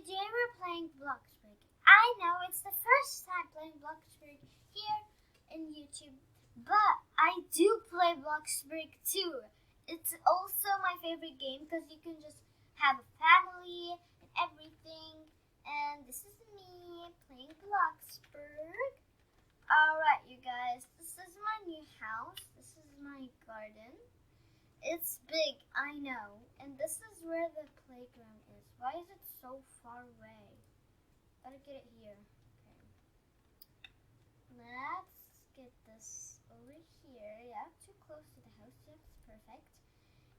Today we're playing Bloxburg. I know it's the first time playing Bloxburg here in YouTube, but I do play Bloxburg too. It's also my favorite game because you can just have a family and everything. And this is me playing Bloxburg. Alright, you guys, this is my new house. This is my garden. It's big, I know. And this is where the playground is. Why is it so far away? Gotta get it here. Okay. Let's get this over here. Yeah, too close to the house. Yes, perfect.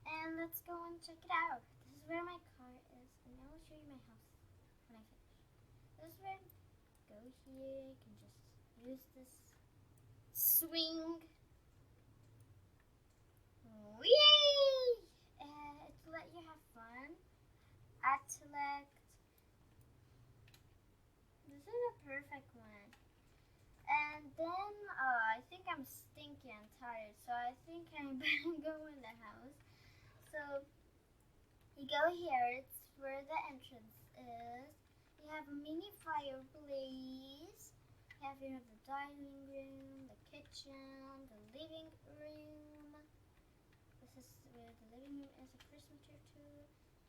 And let's go and check it out. This is where my car is. And I will show you my house when I finish. This is where go here. You can just use this swing. Whee! To let you have fun. Atellect. This is a perfect one. And then, I think I'm stinky and tired, so I think I better go in the house. So, you go here, it's where the entrance is. You have a mini fireplace. You have here the dining room, the kitchen, the living room. This is where the living room is, a Christmas tree too.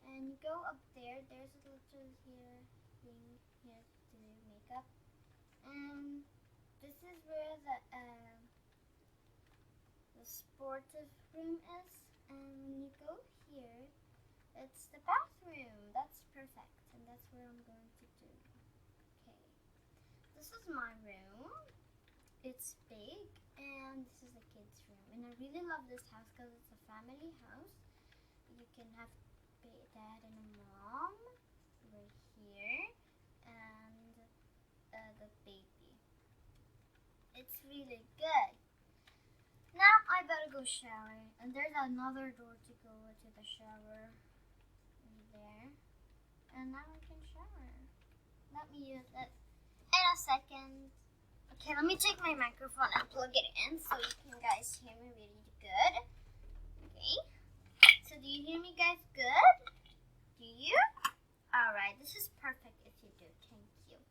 And you go up there, there's a little here thing here to do makeup. And this is where the sportive room is. And when you go here, it's the bathroom. That's perfect. And that's where I'm going to do. Okay. This is my room. It's big. And this is the kids' room. And I really love this house because it's a family house. You can have dad and a mom right here. And the baby. It's really good. Now I better go shower. And there's another door to go to the shower. Right there. And now I can shower. Let me use it in a second. Okay, let me take my microphone and plug it in so you can guys hear me really good. Okay. So do you hear me guys good? Do you? Alright, this is perfect if you do. Thank you.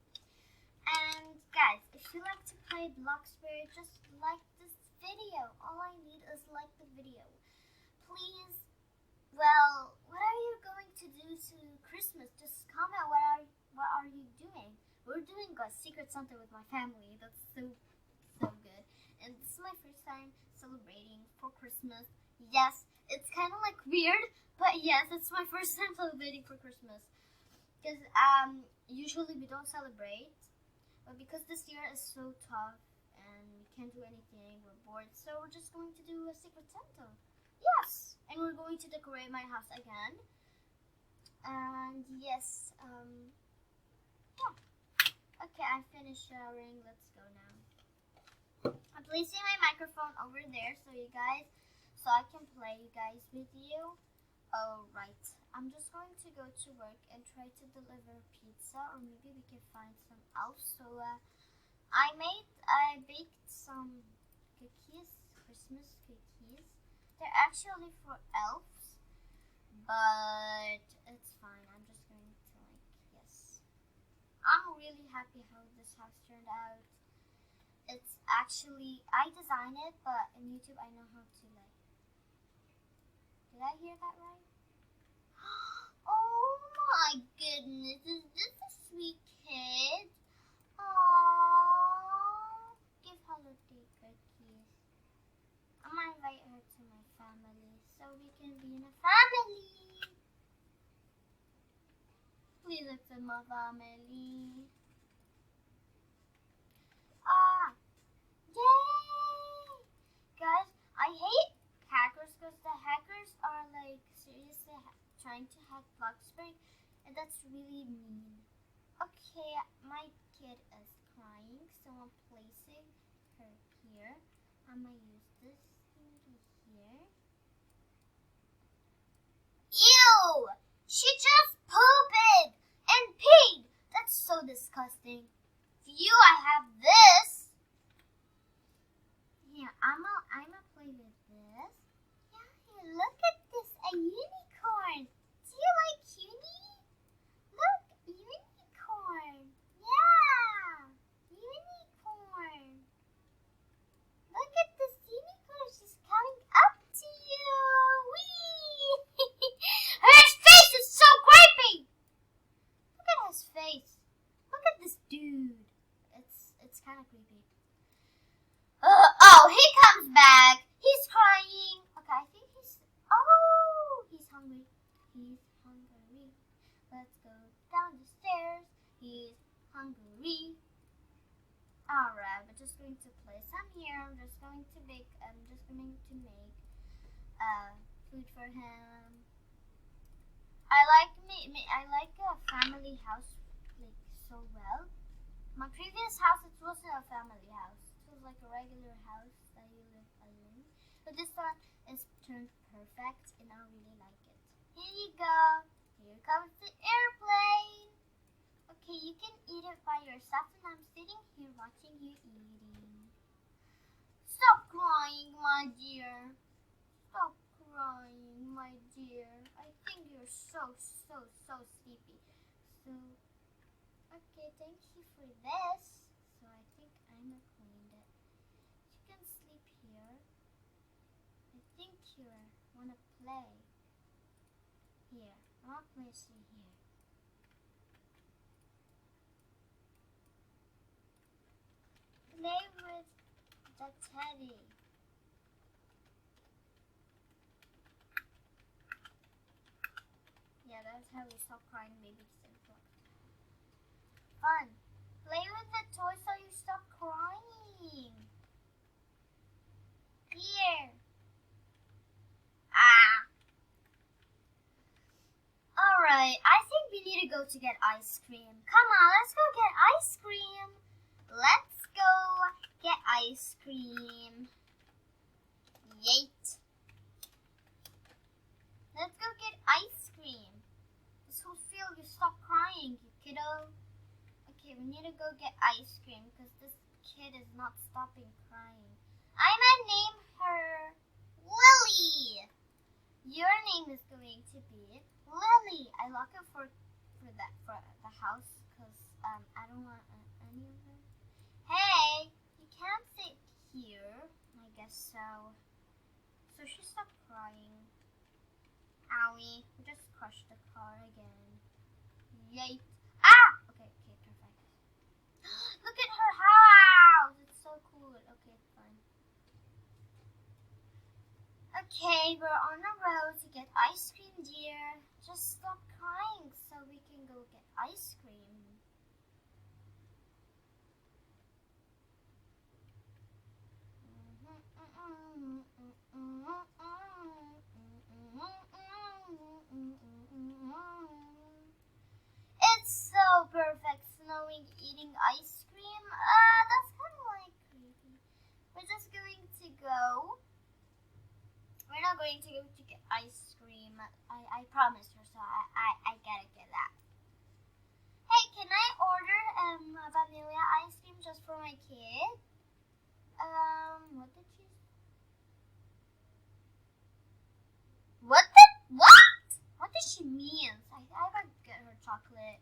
And guys, if you like to play Bloxburg, just like this video. All I need is like the video. Please. Well, what are you going to do to Christmas? Just comment what are you doing? We're doing a Secret Santa with my family. That's so good. And this is my first time celebrating for Christmas. Yes, it's kind of like weird, but yes, it's my first time celebrating for Christmas. Because usually we don't celebrate, but because this year is so tough and we can't do anything, we're bored, so we're just going to do a Secret Santa. Yes, and we're going to decorate my house again. And yes, yeah. Okay, I finished showering. Let's go now. I'm placing my microphone over there so I can play you guys with you. Alright, I'm just going to go to work and try to deliver pizza, or maybe we can find some else. So I baked some cookies, Christmas cookies. They're actually for elves, but it's fine. I'm just going to yes. I'm really happy how this house turned out. It's actually, I designed it, but in YouTube I know how to did I hear that right? Oh my goodness, is this a sweet kid? Aww, give holiday cookies. I'm gonna invite her to my family so we can be in a family. Please accept my family. Yay! Guys, I hate hackers because the hackers are like seriously trying to hack Bloxburg, and that's really mean. Okay, my kid is crying, so I'm placing her here. I'm gonna use this thingy here. Ew! She just pooped and peed! That's so disgusting. For you, I have this. Yeah, I'm gonna play with this. Yeah, look at this, a unicorn. Do you like uni? Look, unicorn. Let's go down the stairs. He's hungry. Alright, we're just going to place him here. I'm just going to make food for him. I like a family house like so well. My previous house, it wasn't a family house. It was like a regular house that you live alone. But this one is turned perfect and I really like it. Here you go. Here comes the airplane. Okay, you can eat it by yourself and I'm sitting here watching you eating. Stop crying, my dear. Stop crying, my dear. I think you're so sleepy. So, okay, thank you for this. So I think I'm cleaned it. You can sleep here. I think you wanna play. Here, I'll place you here. Play with the teddy. Yeah, that's how we stop crying babies and stuff. Fun. Play with the toy so you stop crying. Here. Alright, I think we need to go to get ice cream. Come on, let's go get ice cream. Let's go get ice cream. Yeet. Let's go get ice cream. This will feel you stop crying, you kiddo. Okay, we need to go get ice cream because this kid is not stopping crying. I'm gonna name her Lily. Your name is going to be Lily. I lock it for the house because I don't want any of her. Hey, you can't sit here. I guess so. So she stopped crying. Owie, we just crushed the car again. Yay. Ah! Okay, perfect. Look at her house. It's so cool. Okay, fine. Okay, we're on the road to get ice cream, dear. Just stop crying so we can go get ice cream. It's so perfect snowing, eating ice cream. That's kind of like creepy. We're just going to go. We're not going to go to get ice cream. I promised her, so I gotta get that. Hey, can I order a vanilla ice cream just for my kid? What did she say? What? What does she mean? I gotta get her chocolate.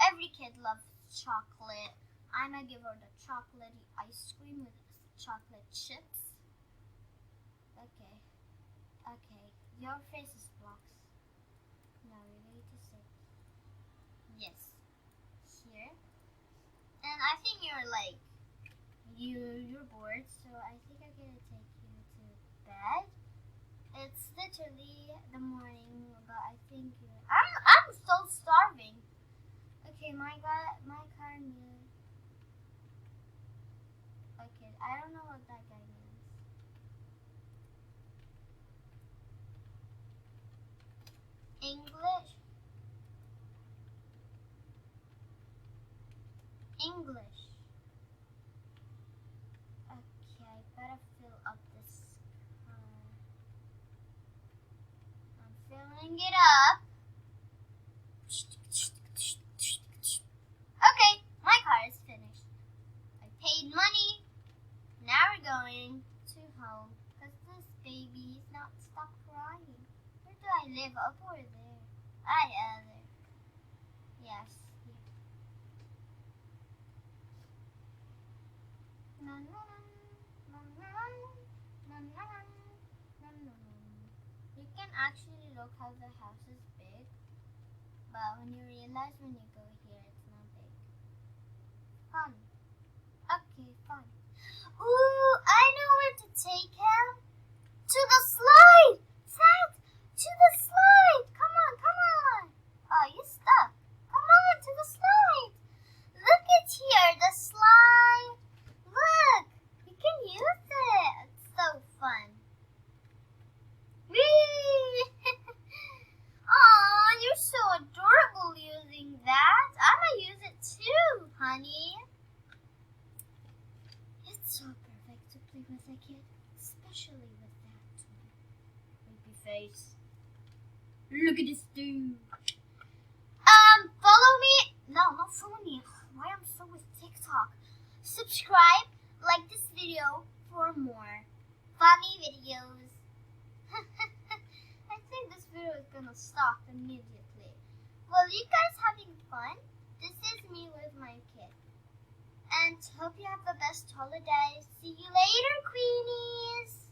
Every kid loves chocolate. I'm gonna give her the chocolatey ice cream with chocolate chips. Okay. Okay. Your face is blocked. Now we need to sit. Yes. Here. And I think you're like you're bored, so I think I'm gonna take you to bed. It's literally the morning, but I think I'm so starving. Okay, my car means. Okay, I don't know what that guy means. English. Okay, I better fill up this car. I'm filling it up. Okay, my car is finished. I paid money. Now we're going to home because this baby is not stop crying. Where do I live? Up or there? There. Yes. You can actually look how the house is big, but when you realize when you go here, it's not big. Fun. Okay, fun. Ooh, I know where to take him. To the slide! Sad! To the slide! Come on! Oh, you stuck. face. Look at this dude. Follow me. No, not follow me. Why am I so with TikTok? Subscribe, like this video for more funny videos. I think this video is gonna stop immediately. Well, you guys having fun? This is me with my kid. And hope you have the best holiday. See you later, Queenies.